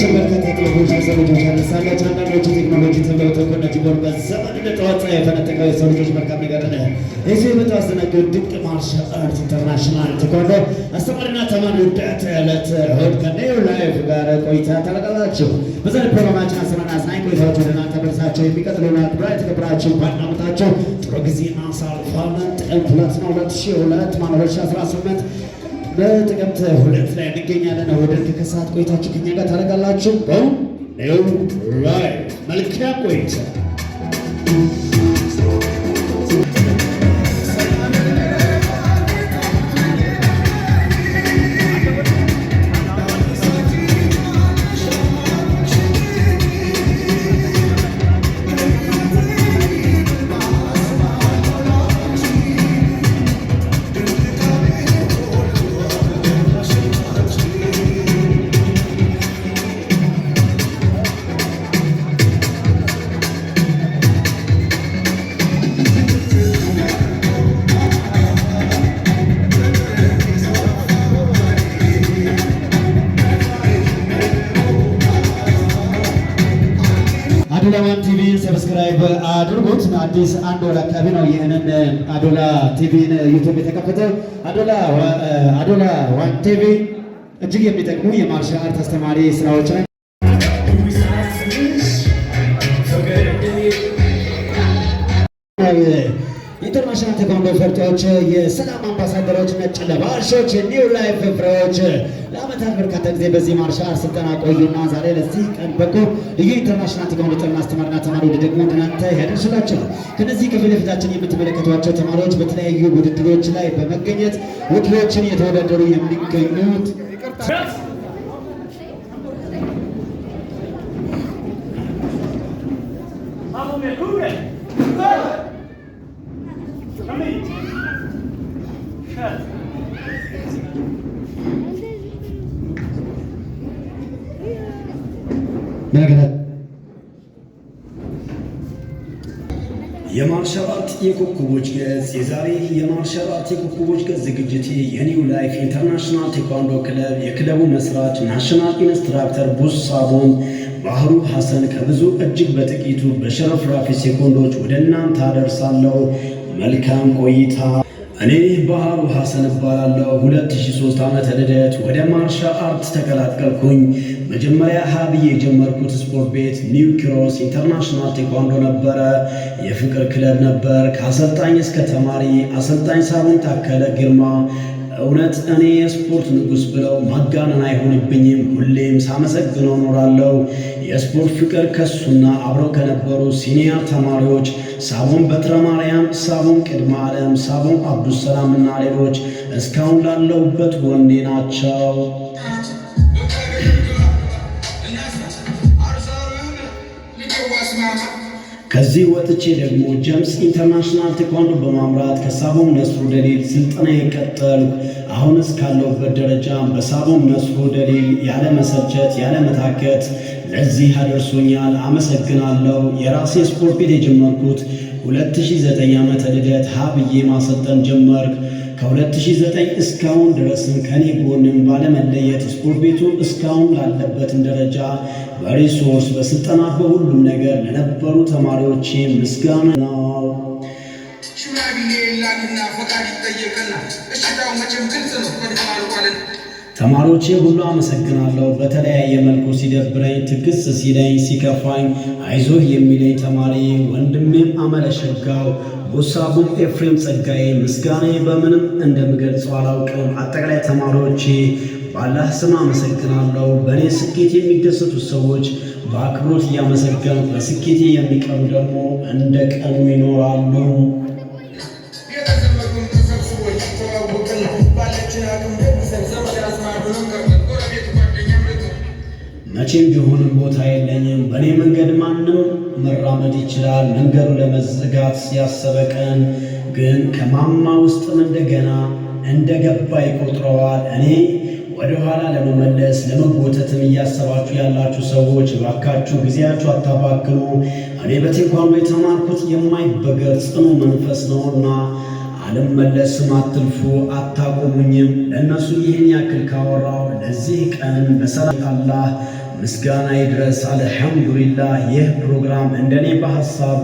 በዓለማችን በርካታ ጥበቦች የሰው ልጆች ያነሳላቸው አንዳንዶቹ ቴክኖሎጂ ተብለው ተኮነጅ ጎርበት ዘመን እንደጠዋት የፈነጠቀው የሰው ልጆች መልካም ነገር ነ የዚህ የመጣው አስተናገድ ድንቅ ማርሻል አርት ኢንተርናሽናል ቴኳንዶ አስተማሪና ተማሪ ውዳት ዕለት እሑድ ከኔው ላይፍ ጋር ቆይታ ታደርጋላችሁ። በዛሬ ፕሮግራማችን አስረና አዝናኝ ቆይታዎች ወደ እናንተ ደርሳቸው የሚቀጥሉና ብራ የተከበራችሁ ባናመጣቸው ጥሩ ጊዜ አሳልፋለን። ጥቅምት 2018 በጥቅምት 2 ላይ እንገኛለን። እሑድን ከሰዓት ቆይታችሁ ከኛ ጋር ታደርጋላችሁ። በኔው ላይፍ መልካም ቆይታ። አዶላ ቲቪ ሰብስክራይብ አድርጉት። አዲስ አንድ ወር አካባቢ ነው ይህንን አዶላ ቲቪን ዩቲዩብ የተከፈተው። አዶላ ዋን ቲቪ እጅግ የሚጠቅሙ የማርሻል አርት አስተማሪ ስራዎች ላይ ኢንተርናሽናል ቴኳንዶ ፈርጦች፣ የሰላም አምባሳደሮች፣ ነጭ ለባሾች፣ የኒው ላይፍ ፍሬዎች ለአመታት በርካታ ጊዜ በዚህ ማርሻል አርት ስልጠና ቆዩና ዛሬ ለዚህ ቀን በቁ። ልዩ ኢንተርናሽናል ቴኳንዶ ጥበብ አስተማሪና ተማሪዎች ደግሞ እናንተ ያደርሱላቸዋል። ከነዚህ ከፊት ለፊታችን የምትመለከቷቸው ተማሪዎች በተለያዩ ውድድሮች ላይ በመገኘት ውድድሮችን እየተወዳደሩ የሚገኙት የማርሻል አርት የኮከቦች ገጽ። የዛሬ የማርሻል አርት የኮከቦች ገጽ ዝግጅቴ የኒው ላይፍ ኢንተርናሽናል ቴኳንዶ ክለብ የክለቡ መስራች ናሽናል ኢንስትራክተር ቡሳቦን ባህሩ ሐሰን ከብዙ እጅግ በጥቂቱ በሸረፍራፊ ሴኮንዶች ወደ እናንተ አደርሳለሁ። መልካም ቆይታ። እኔ ባህሩ ሐሰን እባላለሁ። 2003 ዓመተ ልደት ወደ ማርሻል አርት ተቀላቀልኩኝ። መጀመሪያ ሀብዬ የጀመርኩት ስፖርት ቤት ኒው ክሮስ ኢንተርናሽናል ቴኳንዶ ነበረ። የፍቅር ክለብ ነበር። ከአሰልጣኝ እስከ ተማሪ አሰልጣኝ ሳቡን ታከለ ግርማ እውነት እኔ የስፖርት ንጉሥ ብለው ማጋነን አይሆንብኝም። ሁሌም ሳመሰግነው ኖራለሁ። የስፖርት ፍቅር ከሱና አብረው ከነበሩ ሲኒየር ተማሪዎች ሳቦን በትረ ማርያም፣ ሳቦን ቅድመ ዓለም፣ ሳቦን አብዱሰላም እና ሌሎች እስካሁን ላለሁበት ወንዴ ናቸው። ከዚህ ወጥቼ ደግሞ ጀምስ ኢንተርናሽናል ቴኳንዶ በማምራት ከሳቦም ነስሩ ደሊል ስልጠና የቀጠልኩ አሁን እስካለሁበት ደረጃ በሳቦም ነስሩ ደሊል ያለ መሰልቸት ያለ መታከት ለዚህ አደርሶኛል። አመሰግናለሁ። የራሴ ስፖርት ቤት የጀመርኩት 2009 ዓመተ ልደት ሀብዬ ማሰልጠን ጀመርክ። ከ2009 እስካሁን ድረስም ከኔ ጎንም ባለመለየት ስፖርት ቤቱ እስካሁን ላለበትን ደረጃ በሪሶርስ በስልጠና በሁሉም ነገር ለነበሩ ተማሪዎቼ ምስጋና ነው። ተማሪዎቼ ሁሉ አመሰግናለሁ። በተለያየ መልኩ ሲደብረኝ፣ ትክስ ሲለኝ፣ ሲከፋኝ አይዞህ የሚለኝ ተማሪ ወንድሜም አመለሸጋው ቦሳቡም ኤፍሬም ጸጋዬ ምስጋናዬ በምንም እንደምገልጸው አላውቅም። አጠቃላይ ተማሪዎቼ ባላህ ስም አመሰግናለሁ። በእኔ ስኬት የሚደሰቱ ሰዎች በአክብሮት እያመሰገኑ በስኬቴ የሚቀሩ ደግሞ እንደ ቀኑ ይኖራሉ። መቼም ቢሆንም ቦታ የለኝም። በእኔ መንገድ ማንም መራመድ ይችላል። መንገዱ ለመዘጋት ያሰበ ቀን ግን ከማማ ውስጥም እንደገና እንደገባ ይቆጥረዋል። እኔ ወደ ኋላ ለመመለስ ለመጎተትም እያሰባችሁ ያላችሁ ሰዎች እባካችሁ ጊዜያችሁ አታባክኑ። እኔ በቴኳንዶ የተማርኩት የማይበገር ጽኑ መንፈስ ነውና አልመለስም፣ አትልፉ፣ አታቆሙኝም። ለእነሱ ይህን ያክል ካወራው ለዚህ ቀን በሰላም አላህ ምስጋና ይድረስ አልሐምዱሊላህ። ይህ ፕሮግራም እንደኔ በሐሳብ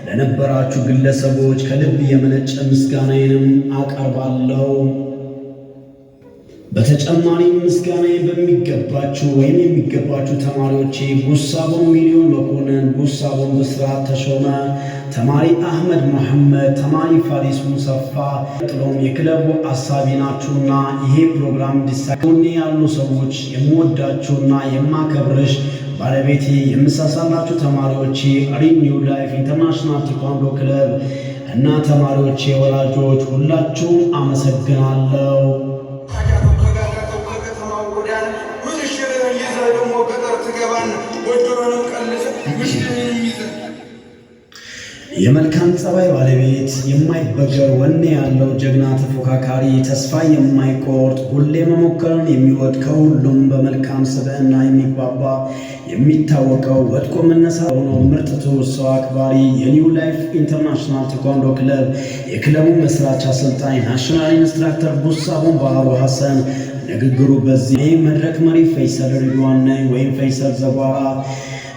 ለነበራችሁ ግለሰቦች ከልብ የመነጨ ምስጋናዬንም አቀርባለሁ። በተጨማሪም ምስጋናዬ በሚገባችሁ ወይም የሚገባችሁ ተማሪዎቼ ጉሳቦን ሚሊዮን መኮንን፣ ጉሳቦን ብስራት ተሾመ፣ ተማሪ አህመድ መሐመድ፣ ተማሪ ፋሪስ ሙሰፋ፣ ጥሎም የክለቡ አሳቢ ናችሁና ይሄ ፕሮግራም እንዲሳካልኝ ያሉ ሰዎች የምወዳችሁና የማከብርሽ ባለቤቴ የምሳሳላችሁ ተማሪዎቼ ኒው ላይፍ ኢንተርናሽናል ቴኳንዶ ክለብ እና ተማሪዎቼ ወላጆች ሁላችሁም አመሰግናለሁ። የመልካም ጸባይ ባለቤት የማይበገር ወኔ ያለው ጀግና ተፎካካሪ ተስፋ የማይቆርጥ ሁሌ መሞከርን የሚወድ ከሁሉም በመልካም ስብዕና የሚግባባ የሚታወቀው ወድቆ መነሳ ሆኖ ምርጥ ትውስ ሰው አክባሪ የኒው ላይፍ ኢንተርናሽናል ቴኳንዶ ክለብ የክለቡ መስራች አሰልጣኝ ናሽናል ኢንስትራክተር ቡሳቦን ባህሩ ሐሰን ንግግሩ በዚህ መድረክ መሪ ፈይሰል ሪድዋን ነኝ ወይም ፈይሰል ዘጓራ።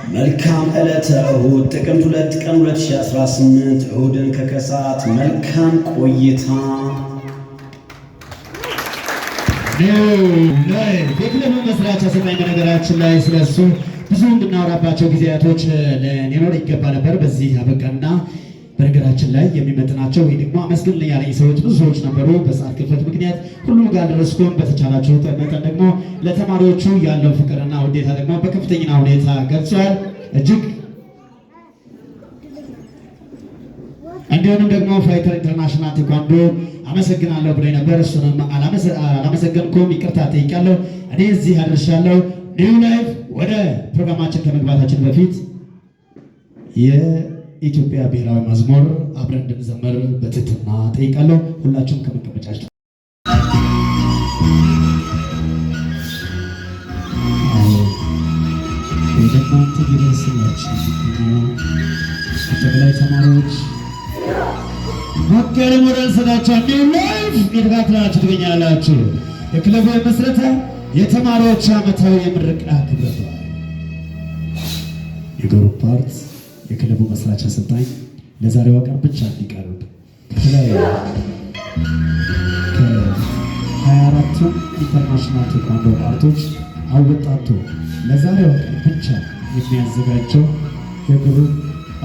መልካም ዕለተ እሁድ ጥቅምት 2 ቀን 2018 እሁድን ከከሰዓት መልካም ቆይታ። የክለቡ መስራች አሰልጣኝ በነገራችን ላይ ስለሱ ብዙ እንድናወራባቸው ጊዜያቶች ሊኖር ይገባ ነበር። በዚህ አበቃና በነገራችን ላይ የሚመጥናቸው ወይ ደግሞ አመስግንልኝ ያለኝ ሰዎች ብዙ ሰዎች ነበሩ። በሰዓት ክፍተት ምክንያት ሁሉም ጋር ደረስኩም። በተቻላችሁ መጠን ደግሞ ለተማሪዎቹ ያለው ፍቅርና ውዴታ ደግሞ በከፍተኛ ሁኔታ ገልጿል። እጅግ እንዲሁም ደግሞ ፋይተር ኢንተርናሽናል ቴኳንዶ አመሰግናለሁ ብሎ ነበር። እሱንም አላመሰገንኩም፣ ይቅርታ ጠይቃለሁ። እኔ እዚህ አድርሻለሁ። ኒው ላይፍ ወደ ፕሮግራማችን ከመግባታችን በፊት የኢትዮጵያ ብሔራዊ መዝሙር አብረን እንድንዘምር በትህትና ጠይቃለሁ። ሁላችሁም ከመቀመጫችሁ ወደናንተ ይደርስላችሁ ጠቅላይ ተማሪዎች ሞከረ ሞራል ሰዳችሁ ኒው ላይፍ የተካተላችሁ ትገኛላችሁ። የክለቡ መስረታ የተማሪዎች ዓመታዊ የምረቃ ክብረ በዓል የግሩፕ ፓርት የክለቡ መስራች አሰልጣኝ ለዛሬዋ ቀን ብቻ እንዲቀርብ ከተለያዩ ከ24ቱ ኢንተርናሽናል ቴኳንዶ ፓርቶች አወጣቶ ለዛሬዋ ቀን ብቻ የሚያዘጋጀው የግሩፕ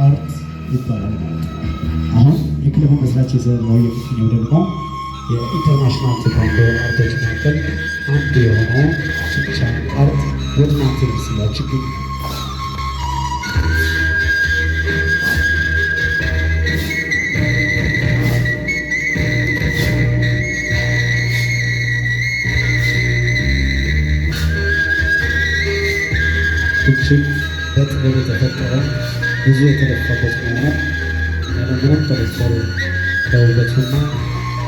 አርት ይባላል ማለት ነው። አሁን የክለቡ መስራች የዘራው የሚገኘው ደግሞ የኢንተርናሽናል ቴኳንዶ አርቶች መካከል አንዱ የሆነው ሱቻ አርት ወድናት ይመስላችሁ ግን እጅግ በጥበብ የተፈጠረ ብዙ የተለፋበት መሆኑ ምንም ጥርጥር ከውበቱና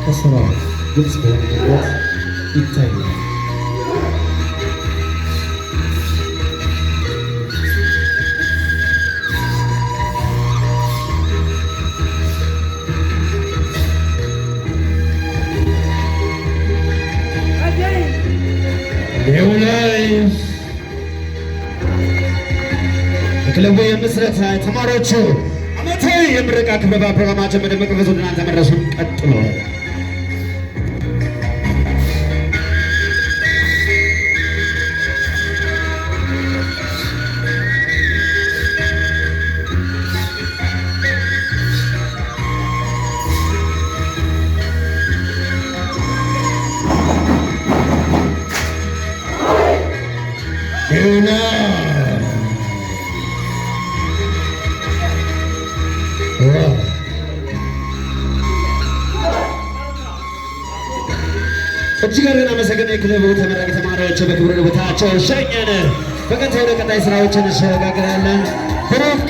ከስራው ግልጽ በሆነ መንገድ ይታያል። ኒው ላይፍ የክለቡ የምስረታ ተማሪዎቹ ዓመታዊ የምረቃ ክብረ በዓል ፕሮግራማችን በደመቀ ሁኔታ ወደ እናንተ መድረሱን ቀጥሏል። እጅግ አድርገን አመሰግነን የክለቡ ተመራቂ ተማሪዎች በክብር ቦታቸው ሸኘን። በቀጥታ ወደ ቀጣይ ስራዎችን እንሸጋገራለን። ብሩክ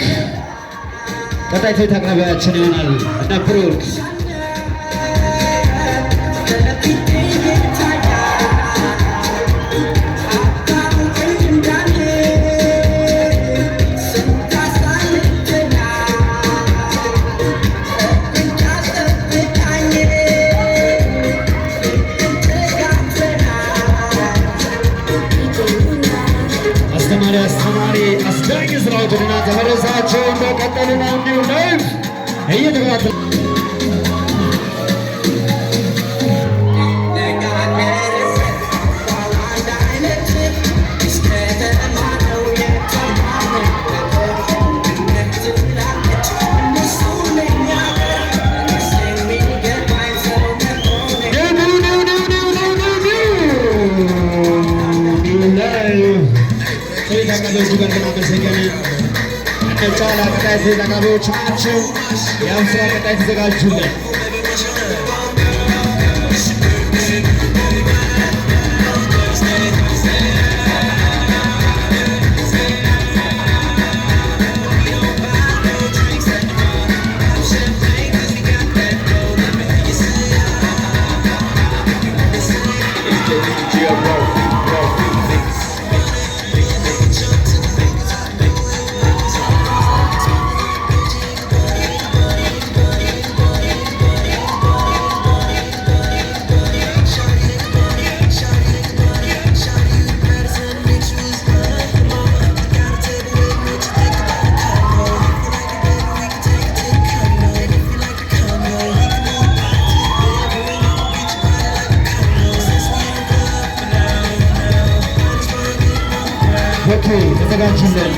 ቀጣይ ትዕይንት አቅራቢያችን ይሆናል እና ብሩክ ዘማሪ አስተማሪ አስዳኝ ስራዎችንና ተመለሳቸው እንደቀጠሉ ነው። ኒው ላይፍ እየተከታተሉ ጫላ ቀጣይ ተጋቢዎች ናቸው። ያም ስራ ቀጣይ ተዘጋጁልን። ተዘጋጁልን።